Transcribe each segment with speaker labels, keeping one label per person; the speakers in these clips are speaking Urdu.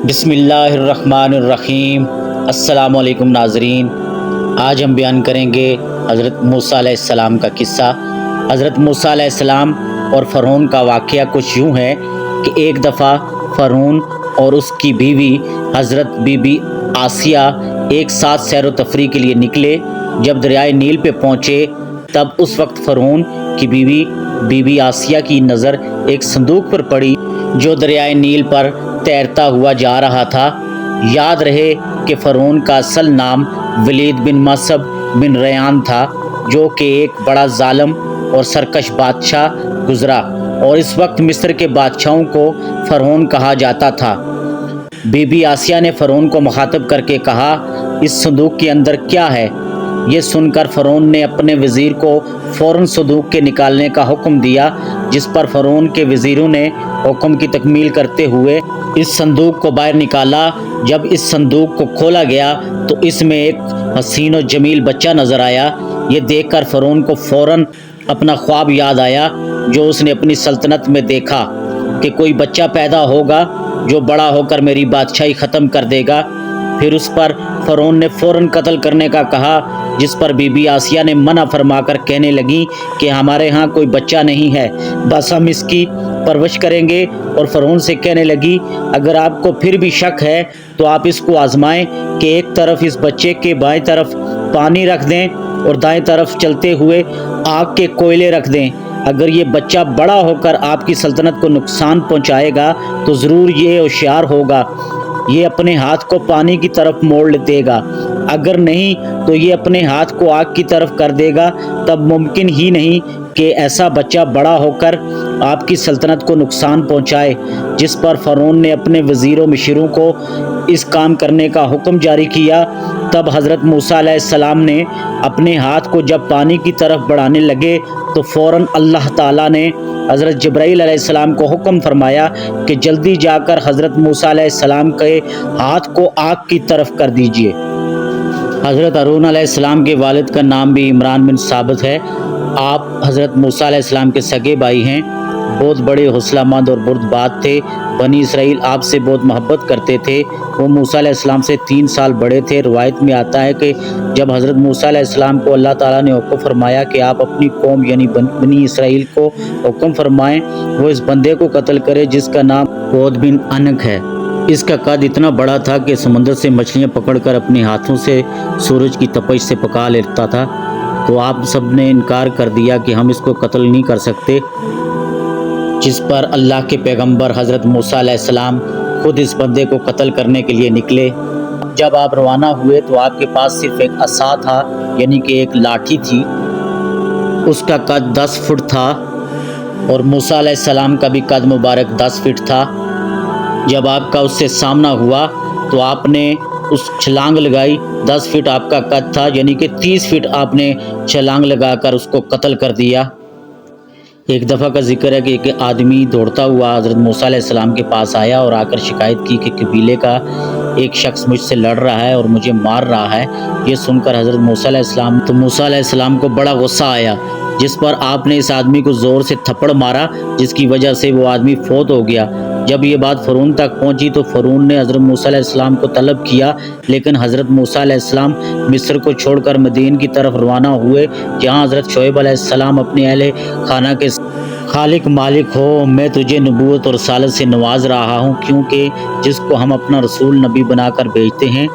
Speaker 1: بسم اللہ الرحمن الرحیم۔ السلام علیکم ناظرین، آج ہم بیان کریں گے حضرت موسیٰ علیہ السلام کا قصہ۔ حضرت موسیٰ علیہ السلام اور فرعون کا واقعہ کچھ یوں ہے کہ ایک دفعہ فرعون اور اس کی بیوی حضرت بی بی آسیہ ایک ساتھ سیر و تفریح کے لیے نکلے۔ جب دریائے نیل پہ پہنچے تب اس وقت فرعون کی بیوی بی بی آسیہ کی نظر ایک صندوق پر پڑی جو دریائے نیل پر تیرتا ہوا جا رہا تھا۔ یاد رہے کہ فرعون کا اصل نام ولید بن معصب بن ریان تھا، جو کہ ایک بڑا ظالم اور سرکش بادشاہ گزرا، اور اس وقت مصر کے بادشاہوں کو فرعون کہا جاتا تھا۔ بی بی آسیہ نے فرعون کو مخاطب کر کے کہا، اس صندوق کے اندر کیا ہے؟ یہ سن کر فرعون نے اپنے وزیر کو فوراً صندوق کے نکالنے کا حکم دیا، جس پر فرعون کے وزیروں نے حکم کی تکمیل کرتے ہوئے اس صندوق کو باہر نکالا۔ جب اس صندوق کو کھولا گیا تو اس میں ایک حسین و جمیل بچہ نظر آیا۔ یہ دیکھ کر فرعون کو فوراً اپنا خواب یاد آیا جو اس نے اپنی سلطنت میں دیکھا کہ کوئی بچہ پیدا ہوگا جو بڑا ہو کر میری بادشاہی ختم کر دے گا۔ پھر اس پر فرعون نے فوراً قتل کرنے کا کہا، جس پر بی بی آسیہ نے منع فرما کر کہنے لگی کہ ہمارے ہاں کوئی بچہ نہیں ہے، بس ہم اس کی پرورش کریں گے۔ اور فرعون سے کہنے لگی، اگر آپ کو پھر بھی شک ہے تو آپ اس کو آزمائیں کہ ایک طرف اس بچے کے بائیں طرف پانی رکھ دیں اور دائیں طرف چلتے ہوئے آگ کے کوئلے رکھ دیں۔ اگر یہ بچہ بڑا ہو کر آپ کی سلطنت کو نقصان پہنچائے گا تو ضرور یہ ہوشیار ہوگا، یہ اپنے ہاتھ کو پانی کی طرف موڑ دے گا، اگر نہیں تو یہ اپنے ہاتھ کو آگ کی طرف کر دے گا۔ تب ممکن ہی نہیں کہ ایسا بچہ بڑا ہو کر آپ کی سلطنت کو نقصان پہنچائے۔ جس پر فرعون نے اپنے وزیروں مشیروں کو اس کام کرنے کا حکم جاری کیا۔ تب حضرت موسیٰ علیہ السلام نے اپنے ہاتھ کو جب پانی کی طرف بڑھانے لگے تو فوراً اللہ تعالیٰ نے حضرت جبرائیل علیہ السلام کو حکم فرمایا کہ جلدی جا کر حضرت موسیٰ علیہ السلام کے ہاتھ کو آگ کی طرف کر دیجیے۔ حضرت ہارون علیہ السلام کے والد کا نام بھی عمران بن ثابت ہے۔ آپ حضرت موسیٰ علیہ السلام کے سگے بھائی ہیں، بہت بڑے حوصلہ مند اور بردبار تھے۔ بنی اسرائیل آپ سے بہت محبت کرتے تھے۔ وہ موسیٰ علیہ السلام سے 3 سال بڑے تھے۔ روایت میں آتا ہے کہ جب حضرت موسیٰ علیہ السلام کو اللہ تعالیٰ نے حکم فرمایا کہ آپ اپنی قوم یعنی بنی اسرائیل کو حکم فرمائیں وہ اس بندے کو قتل کرے جس کا نام عود بن عنق ہے۔ اس کا قد اتنا بڑا تھا کہ سمندر سے مچھلیاں پکڑ کر اپنے ہاتھوں سے سورج کی تپش سے پکا لیتا تھا، تو آپ سب نے انکار کر دیا کہ ہم اس کو قتل نہیں کر سکتے۔ جس پر اللہ کے پیغمبر حضرت موسیٰ علیہ السلام خود اس بندے کو قتل کرنے کے لیے نکلے۔ جب آپ روانہ ہوئے تو آپ کے پاس صرف ایک عصا تھا، یعنی کہ ایک لاٹھی تھی۔ اس کا قد 10 فٹ تھا اور موسیٰ علیہ السلام کا بھی قد مبارک 10 فٹ تھا۔ جب آپ کا اس سے سامنا ہوا تو آپ نے اس چھلانگ لگائی۔ 10 فٹ آپ کا قد تھا، یعنی کہ 30 فٹ آپ نے چھلانگ لگا کر اس کو قتل کر دیا۔ ایک دفعہ کا ذکر ہے کہ ایک آدمی دوڑتا ہوا حضرت موسیٰ علیہ السلام کے پاس آیا اور آ کر شکایت کی کہ قبیلے کا ایک شخص مجھ سے لڑ رہا ہے اور مجھے مار رہا ہے۔ یہ سن کر حضرت موسیٰ علیہ السلام تو موسیٰ علیہ السلام کو بڑا غصہ آیا، جس پر آپ نے اس آدمی کو زور سے تھپڑ مارا، جس کی وجہ سے وہ آدمی فوت ہو گیا۔ جب یہ بات فرعون تک پہنچی تو فرعون نے حضرت موسیٰ علیہ السلام کو طلب کیا، لیکن حضرت موسیٰ علیہ السلام مصر کو چھوڑ کر مدین کی طرف روانہ ہوئے، جہاں حضرت شعیب علیہ السلام اپنے اہل خانہ کے خالق مالک ہو، میں تجھے نبوت اور رسالت سے نواز رہا ہوں، کیونکہ جس کو ہم اپنا رسول نبی بنا کر بھیجتے ہیں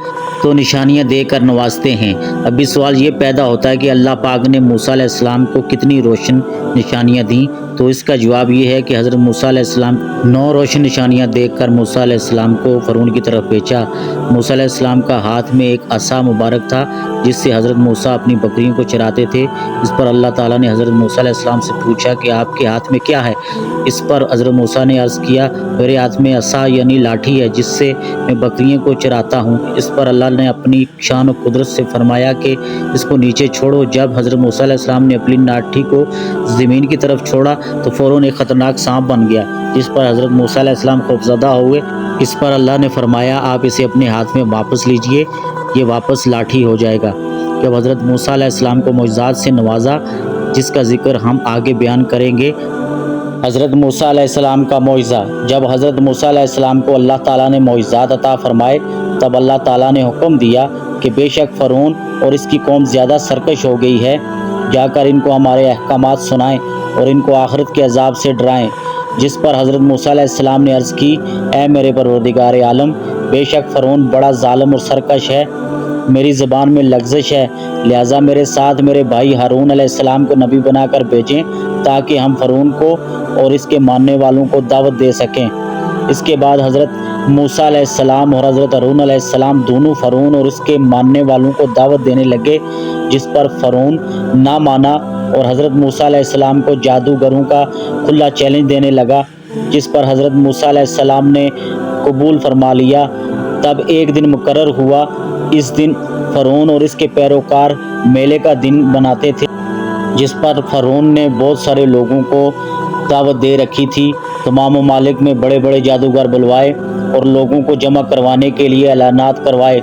Speaker 1: تو نشانیاں دے کر نوازتے ہیں۔ ابھی سوال یہ پیدا ہوتا ہے کہ اللہ پاک نے موسیٰ علیہ السلام کو کتنی روشن نشانیاں دیں، تو اس کا جواب یہ ہے کہ حضرت موسیٰ علیہ السلام 9 روشن نشانیاں دیکھ کر موسیٰ علیہ السلام کو فرعون کی طرف بھیجا۔ موسیٰ علیہ السلام کا ہاتھ میں ایک عصا مبارک تھا جس سے حضرت موسیٰ اپنی بکریوں کو چراتے تھے۔ اس پر اللہ تعالیٰ نے حضرت موسیٰ علیہ السلام سے پوچھا کہ آپ کے ہاتھ میں کیا ہے؟ اس پر حضرت موسیٰ نے عرض کیا، میرے ہاتھ میں عصا یعنی لاٹھی ہے جس سے میں بکریوں کو چراتا ہوں۔ اس پر اللہ نے اپنی شان و قدرت سے فرمایا کہ اس کو نیچے چھوڑو۔ جب حضرت موسیٰ علیہ السلام نے اپنی لاٹھی کو زمین کی طرف چھوڑا تو فوراً ایک خطرناک سانپ بن گیا، جس پر حضرت موسیٰ علیہ السلام خوفزدہ ہوئے۔ اس پر اللہ نے فرمایا، آپ اسے اپنے ہاتھ میں واپس لیجئے، یہ واپس لاٹھی ہو جائے گا۔ جب حضرت موسیٰ علیہ السلام کو معجزات سے نوازا، جس کا ذکر ہم آگے بیان کریں گے، حضرت موسیٰ علیہ السلام کا معجزہ۔ جب حضرت موسیٰ علیہ السلام کو اللہ تعالیٰ نے معجزات عطا فرمائے تب اللہ تعالیٰ نے حکم دیا کہ بے شک فرعون اور اس کی قوم زیادہ سرکش ہو گئی ہے، جا کر ان کو ہمارے احکامات سنائیں اور ان کو آخرت کے عذاب سے ڈرائیں۔ جس پر حضرت موسیٰ علیہ السلام نے عرض کی، اے میرے پروردگار عالم، بے شک فرعون بڑا ظالم اور سرکش ہے، میری زبان میں لغزش ہے، لہٰذا میرے ساتھ میرے بھائی ہارون علیہ السلام کو نبی بنا کر بھیجیں تاکہ ہم فرعون کو اور اس کے ماننے والوں کو دعوت دے سکیں۔ اس کے بعد حضرت موسیٰ علیہ السلام اور حضرت ہارون علیہ السلام دونوں فرعون اور اس کے ماننے والوں کو دعوت دینے لگے، جس پر فرعون نہ مانا اور حضرت موسیٰ علیہ السلام کو جادوگروں کا کھلا چیلنج دینے لگا، جس پر حضرت موسیٰ علیہ السلام نے قبول فرما لیا۔ تب ایک دن مقرر ہوا، اس دن فرعون اور اس کے پیروکار میلے کا دن بناتے تھے، جس پر فرعون نے بہت سارے لوگوں کو دعوت دے رکھی تھی۔ تمام ممالک میں بڑے بڑے جادوگر بلوائے اور لوگوں کو جمع کروانے کے لیے اعلانات کروائے،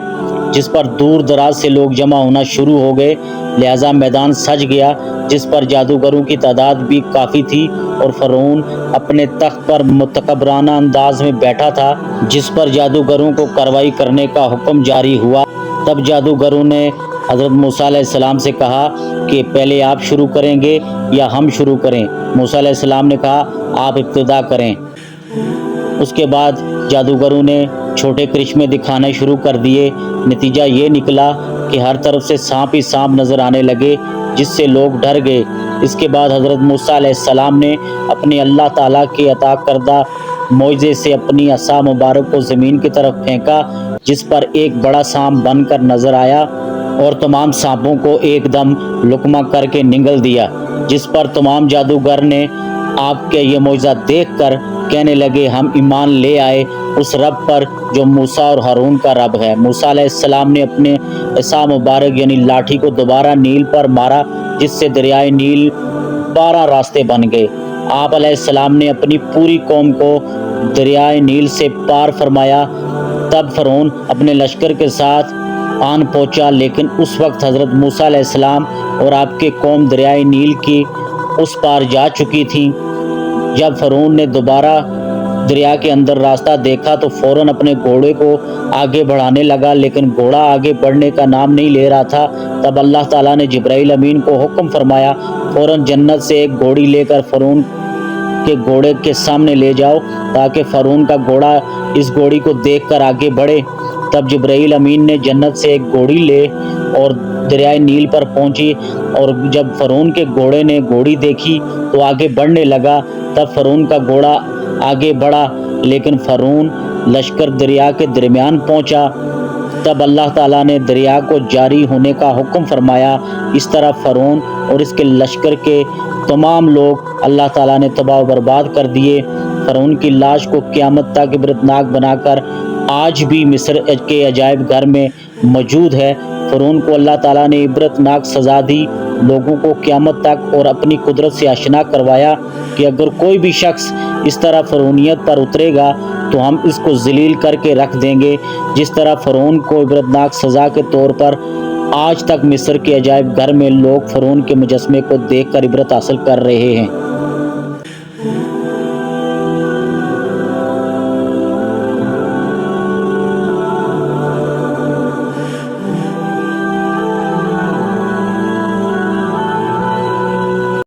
Speaker 1: جس پر دور دراز سے لوگ جمع ہونا شروع ہو گئے، لہٰذا میدان سج گیا، جس پر جادوگروں کی تعداد بھی کافی تھی اور فرعون اپنے تخت پر متکبرانہ انداز میں بیٹھا تھا، جس پر جادوگروں کو کارروائی کرنے کا حکم جاری ہوا۔ تب جادوگروں نے حضرت موسیٰ علیہ السلام سے کہا کہ پہلے آپ شروع کریں گے یا ہم شروع کریں؟ موسیٰ علیہ السلام نے کہا آپ ابتدا کریں۔ اس کے بعد جادوگروں نے چھوٹے کرشمے دکھانے شروع کر دیے۔ نتیجہ یہ نکلا کہ ہر طرف سے سانپ ہی سانپ نظر آنے لگے، جس سے لوگ ڈر گئے۔ اس کے بعد حضرت موسیٰ علیہ السلام نے اپنے اللہ تعالیٰ کے عطا کردہ معجزے سے اپنی عصا مبارک کو زمین کی طرف پھینکا، جس پر ایک بڑا سانپ بن کر نظر آیا اور تمام سانپوں کو ایک دم لقمہ کر کے نگل دیا، جس پر تمام جادوگر نے آپ کے یہ معجزہ دیکھ کر کہنے لگے ہم ایمان لے آئے اس رب پر جو موسیٰ اور ہارون کا رب ہے۔ موسیٰ علیہ السلام نے اپنے عصا مبارک یعنی لاٹھی کو دوبارہ نیل پر مارا، جس سے دریائے نیل 12 راستے بن گئے۔ آپ علیہ السلام نے اپنی پوری قوم کو دریائے نیل سے پار فرمایا۔ تب فرعون اپنے لشکر کے ساتھ آن پہنچا، لیکن اس وقت حضرت موسیٰ علیہ السلام اور آپ کے قوم دریائے نیل کی اس پار جا چکی تھی۔ جب فرعون نے دوبارہ دریا کے اندر راستہ دیکھا تو فوراً اپنے گھوڑے کو آگے بڑھانے لگا، لیکن گھوڑا آگے بڑھنے کا نام نہیں لے رہا تھا۔ تب اللہ تعالیٰ نے جبرائیل امین کو حکم فرمایا فوراً جنت سے ایک گھوڑی لے کر فرعون کے گھوڑے کے سامنے لے جاؤ تاکہ فرعون کا گھوڑا اس گھوڑی کو دیکھ کر آگے بڑھے۔ تب جبرائیل امین نے جنت سے ایک گھوڑی لے اور دریائے نیل پر پہنچی، اور جب فرعون کے گھوڑے نے گھوڑی دیکھی تو آگے بڑھنے لگا۔ تب فرعون کا گھوڑا آگے بڑھا، لیکن فرعون لشکر دریا کے درمیان پہنچا۔ تب اللہ تعالیٰ نے دریا کو جاری ہونے کا حکم فرمایا۔ اس طرح فرعون اور اس کے لشکر کے تمام لوگ اللہ تعالیٰ نے تباہ و برباد کر دیے۔ فرعون کی لاش کو قیامت تک عبرتناک بنا کر آج بھی مصر کے عجائب گھر میں موجود ہے۔ فرعون کو اللہ تعالیٰ نے عبرتناک سزا دی، لوگوں کو قیامت تک اور اپنی قدرت سے آشنا کروایا کہ اگر کوئی بھی شخص اس طرح فرعونیت پر اترے گا تو ہم اس کو ذلیل کر کے رکھ دیں گے، جس طرح فرعون کو عبرتناک سزا کے طور پر آج تک مصر کے عجائب گھر میں لوگ فرعون کے مجسمے کو دیکھ کر عبرت حاصل کر رہے ہیں۔